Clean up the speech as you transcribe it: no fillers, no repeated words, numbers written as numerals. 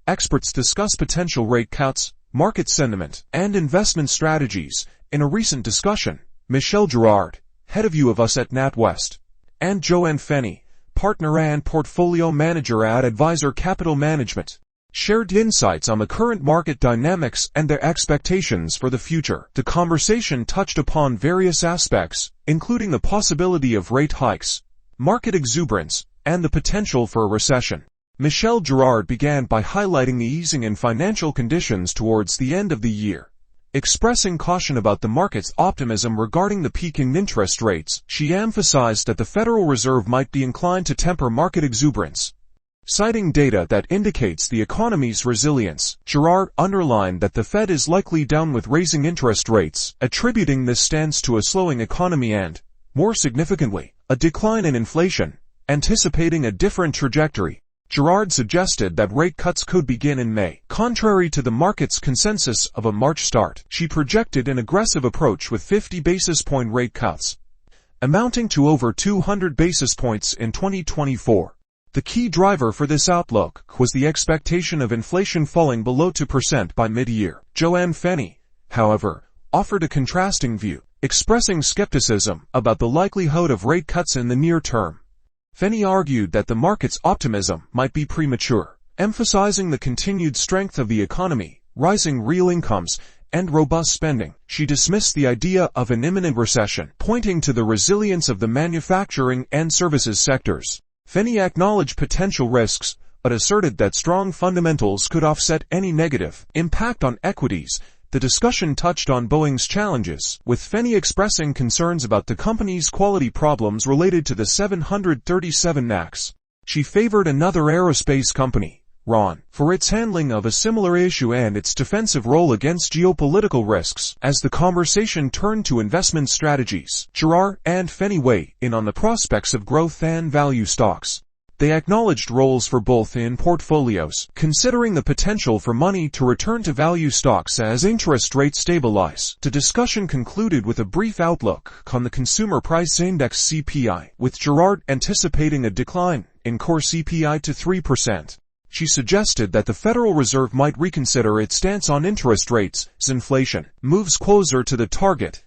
experts discuss potential rate cuts, market sentiment, and investment strategies. In a recent discussion, Michelle Girard, head of U of Us at NatWest, and Joanne Feeney, partner and portfolio manager at Advisor Capital Management, shared insights on the current market dynamics and their expectations for the future. The conversation touched upon various aspects, including the possibility of rate hikes, market exuberance, and the potential for a recession. Michelle Girard began by highlighting the easing in financial conditions towards the end of the year. Expressing caution about the market's optimism regarding the peaking interest rates, she emphasized that the Federal Reserve might be inclined to temper market exuberance. Citing data that indicates the economy's resilience, Girard underlined that the Fed is likely done with raising interest rates, attributing this stance to a slowing economy and, more significantly, a decline in inflation. Anticipating a different trajectory, Girard suggested that rate cuts could begin in May. Contrary to the market's consensus of a March start, she projected an aggressive approach with 50 basis point rate cuts, amounting to over 200 basis points in 2024. The key driver for this outlook was the expectation of inflation falling below 2% by mid-year. Joanne Feeney, however, offered a contrasting view, expressing skepticism about the likelihood of rate cuts in the near term. Feeney argued that the market's optimism might be premature, emphasizing the continued strength of the economy, rising real incomes, and robust spending. She dismissed the idea of an imminent recession, pointing to the resilience of the manufacturing and services sectors. Feeney acknowledged potential risks, but asserted that strong fundamentals could offset any negative impact on equities. The discussion touched on Boeing's challenges, with Feeney expressing concerns about the company's quality problems related to the 737 MAX. She favored another aerospace company, Ron, for its handling of a similar issue and its defensive role against geopolitical risks. As the conversation turned to investment strategies, Girard and Feeney weighed in on the prospects of growth and value stocks. They acknowledged roles for both in portfolios, considering the potential for money to return to value stocks as interest rates stabilize. The discussion concluded with a brief outlook on the Consumer Price Index (CPI), with Girard anticipating a decline in core CPI to 3%. She suggested that the Federal Reserve might reconsider its stance on interest rates as inflation moves closer to the target.